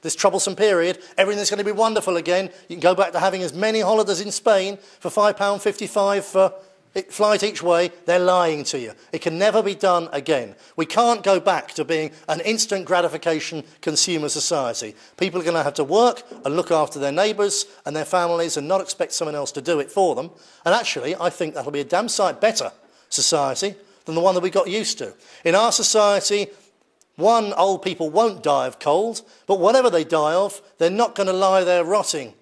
this troublesome period, everything's going to be wonderful again. You can go back to having as many holidays in Spain for £5.55 for flight each way. They're lying to you. It can never be done again. We can't go back to being an instant gratification consumer society. People are going to have to work and look after their neighbours and their families and not expect someone else to do it for them. And actually, I think that'll be a damn sight better society than the one that we got used to. In our society, old people won't die of cold, but whatever they die of, they're not going to lie there rotting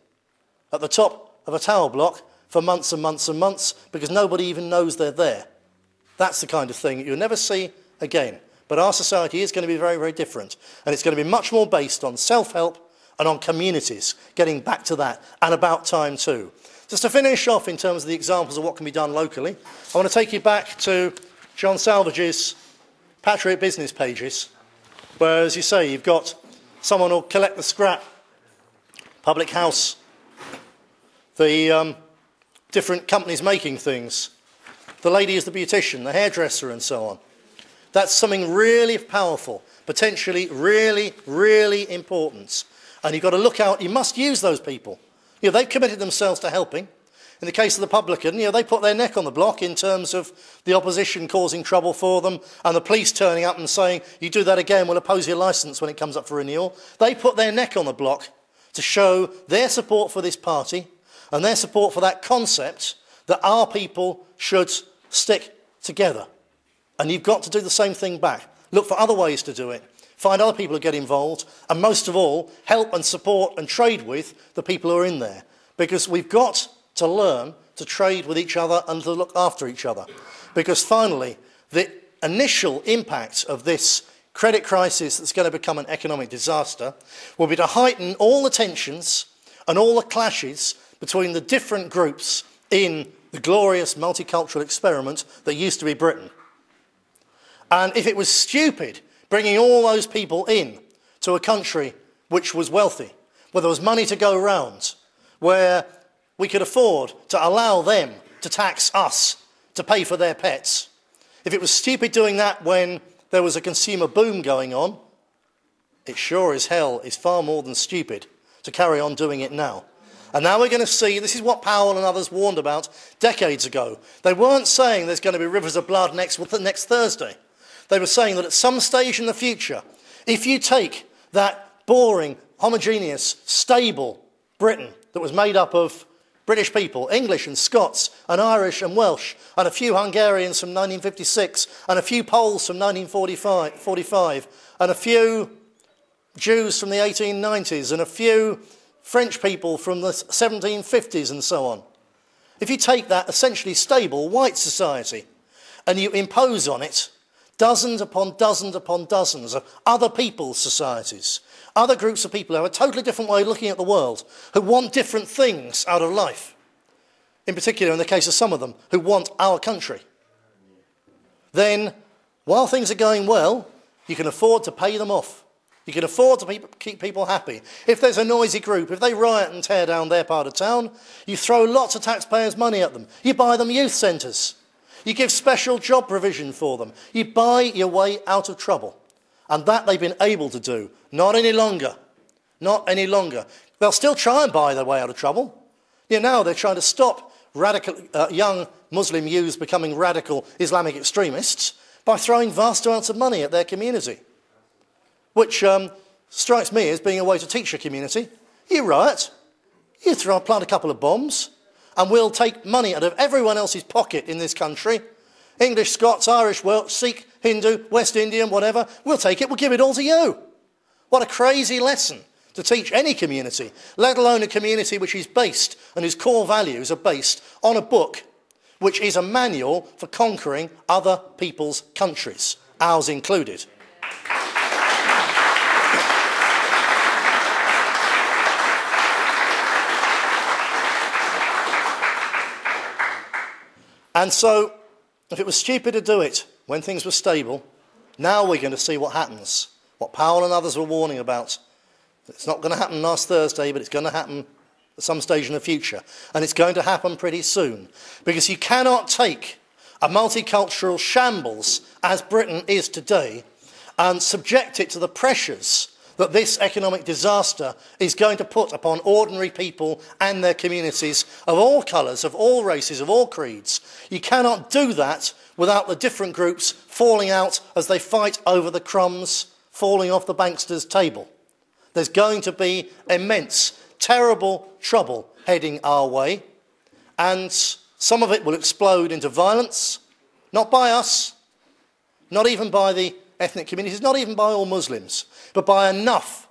at the top of a tower block for months and months and months because nobody even knows they're there. That's the kind of thing you'll never see again. But our society is going to be very, very different. And it's going to be much more based on self-help and on communities, getting back to that, and about time too. Just to finish off in terms of the examples of what can be done locally, I want to take you back to John Salvage's Patriot Business pages, where, as you say, you've got someone who'll collect the scrap, public house, the different companies making things, the lady is the beautician, the hairdresser and so on. That's something really powerful, potentially really, really important. And you've got to look out, you must use those people. You know, they've committed themselves to helping. In the case of the publican, you know, they put their neck on the block in terms of the opposition causing trouble for them and the police turning up and saying, you do that again, we'll oppose your licence when it comes up for renewal. They put their neck on the block to show their support for this party and their support for that concept that our people should stick together. And you've got to do the same thing back. Look for other ways to do it. Find other people who get involved, and most of all, help and support and trade with the people who are in there. Because we've got to learn to trade with each other and to look after each other. Because finally, the initial impact of this credit crisis that's going to become an economic disaster will be to heighten all the tensions and all the clashes between the different groups in the glorious multicultural experiment that used to be Britain. And if it was stupid bringing all those people in to a country which was wealthy, where there was money to go round, where we could afford to allow them to tax us to pay for their pets, if it was stupid doing that when there was a consumer boom going on, it sure as hell is far more than stupid to carry on doing it now. And now we're going to see, this is what Powell and others warned about decades ago. They weren't saying there's going to be rivers of blood next Thursday. They were saying that at some stage in the future, if you take that boring, homogeneous, stable Britain that was made up of British people, English and Scots and Irish and Welsh, and a few Hungarians from 1956, and a few Poles from 1945, and a few Jews from the 1890s, and a few French people from the 1750s and so on. If you take that essentially stable white society and you impose on it dozens upon dozens upon dozens of other people's societies, other groups of people who have a totally different way of looking at the world, who want different things out of life, in particular in the case of some of them, who want our country, then while things are going well, you can afford to pay them off. You can afford to keep people happy. If there's a noisy group, if they riot and tear down their part of town, you throw lots of taxpayers' money at them. You buy them youth centres. You give special job provision for them. You buy your way out of trouble. And that they've been able to do. Not any longer. Not any longer. They'll still try and buy their way out of trouble. You know, now they're trying to stop radical, young Muslim youths becoming radical Islamic extremists by throwing vast amounts of money at their community. Which strikes me as being a way to teach a community. You riot, you plant a couple of bombs, and we'll take money out of everyone else's pocket in this country. English, Scots, Irish, Welsh, Sikh, Hindu, West Indian, whatever. We'll take it, we'll give it all to you. What a crazy lesson to teach any community, let alone a community which is based and whose core values are based on a book which is a manual for conquering other people's countries, ours included. And so, if it was stupid to do it when things were stable, now we're going to see what happens. What Powell and others were warning about. It's not going to happen last Thursday, but it's going to happen at some stage in the future. And it's going to happen pretty soon. Because you cannot take a multicultural shambles, as Britain is today, and subject it to the pressures that this economic disaster is going to put upon ordinary people and their communities of all colours, of all races, of all creeds. You cannot do that without the different groups falling out as they fight over the crumbs falling off the bankster's table. There's going to be immense, terrible trouble heading our way, and some of it will explode into violence, not by us, not even by the ethnic communities, not even by all Muslims, but by enough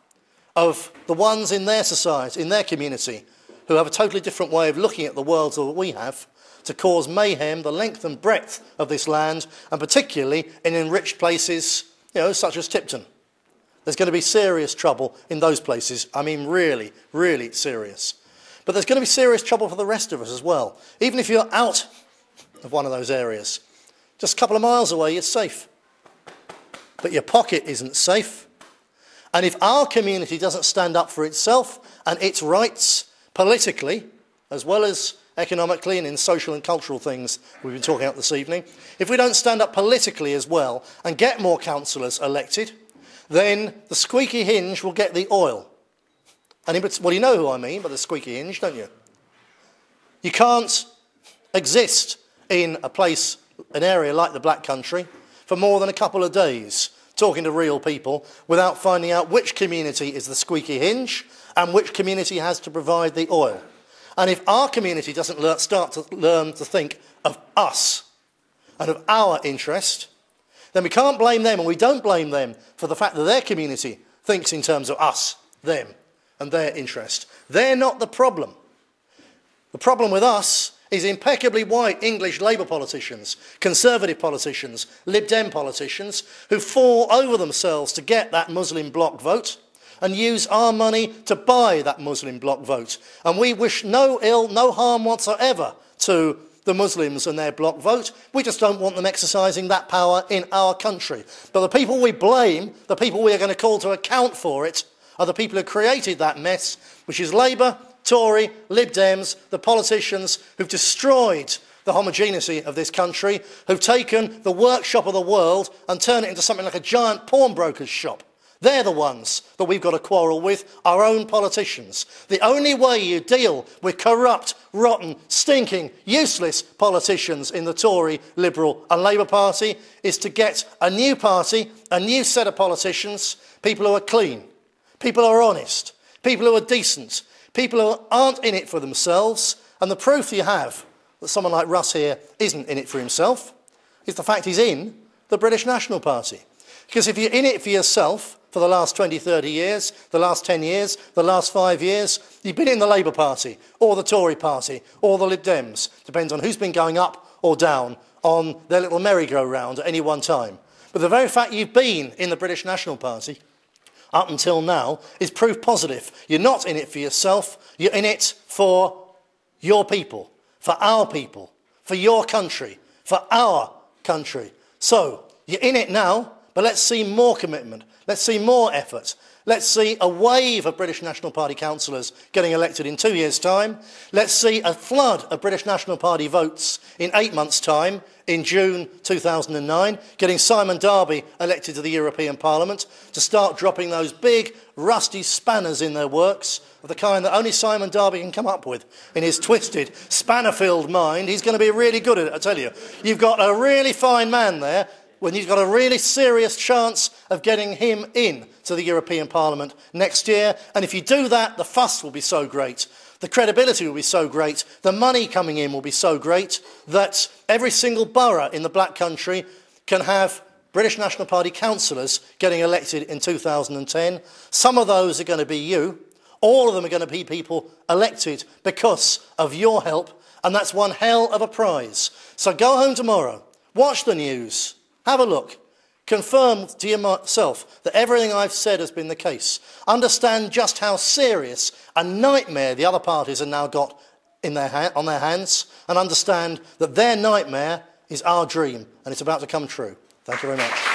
of the ones in their society, in their community, who have a totally different way of looking at the world than we have, to cause mayhem the length and breadth of this land, and particularly in enriched places, such as Tipton. There's going to be serious trouble in those places. I mean, really, really serious. But there's going to be serious trouble for the rest of us as well. Even if you're out of one of those areas, just a couple of miles away, you're safe. But your pocket isn't safe. And if our community doesn't stand up for itself and its rights politically, as well as economically and in social and cultural things we've been talking about this evening, if we don't stand up politically as well and get more councillors elected, then the squeaky hinge will get the oil. And well, you know who I mean by the squeaky hinge, don't you? You can't exist in an area like the Black Country for more than a couple of days talking to real people without finding out which community is the squeaky hinge and which community has to provide the oil. And if our community doesn't start to learn to think of us and of our interest, then we can't blame them, and we don't blame them for the fact that their community thinks in terms of us, them, and their interest. They're not the problem. The problem with us is impeccably white English Labour politicians, Conservative politicians, Lib Dem politicians, who fall over themselves to get that Muslim bloc vote and use our money to buy that Muslim bloc vote. And we wish no ill, no harm whatsoever to the Muslims and their bloc vote. We just don't want them exercising that power in our country. But the people we blame, the people we are going to call to account for it, are the people who created that mess, which is Labour, Tory, Lib Dems, the politicians who've destroyed the homogeneity of this country, who've taken the workshop of the world and turned it into something like a giant pawnbroker's shop. They're the ones that we've got to quarrel with, our own politicians. The only way you deal with corrupt, rotten, stinking, useless politicians in the Tory, Liberal and Labour Party is to get a new party, a new set of politicians, people who are clean, people who are honest, people who are decent, people who aren't in it for themselves. And the proof you have that someone like Russ here isn't in it for himself is the fact he's in the British National Party. Because if you're in it for yourself for the last 20, 30 years, the last 10 years, the last 5 years, you've been in the Labour Party or the Tory Party or the Lib Dems. Depends on who's been going up or down on their little merry-go-round at any one time. But the very fact you've been in the British National Party up until now is proof positive. You're not in it for yourself, you're in it for your people, for your country, for our country. So, you're in it now, but let's see more commitment, let's see more effort. Let's see a wave of British National Party councillors getting elected in 2 years' time. Let's see a flood of British National Party votes in 8 months' time, in June 2009, getting Simon Darby elected to the European Parliament to start dropping those big, rusty spanners in their works of the kind that only Simon Darby can come up with in his twisted, spanner-filled mind. He's going to be really good at it, I tell you. You've got a really fine man there, when you've got a really serious chance of getting him in to the European Parliament next year. And if you do that, the fuss will be so great, the credibility will be so great, the money coming in will be so great that every single borough in the Black Country can have British National Party councillors getting elected in 2010. Some of those are going to be you. All of them are going to be people elected because of your help. And that's one hell of a prize. So go home tomorrow, watch the news, have a look. Confirm to yourself that everything I've said has been the case. Understand just how serious a nightmare the other parties have now got on their hands, and understand that their nightmare is our dream, and it's about to come true. Thank you very much.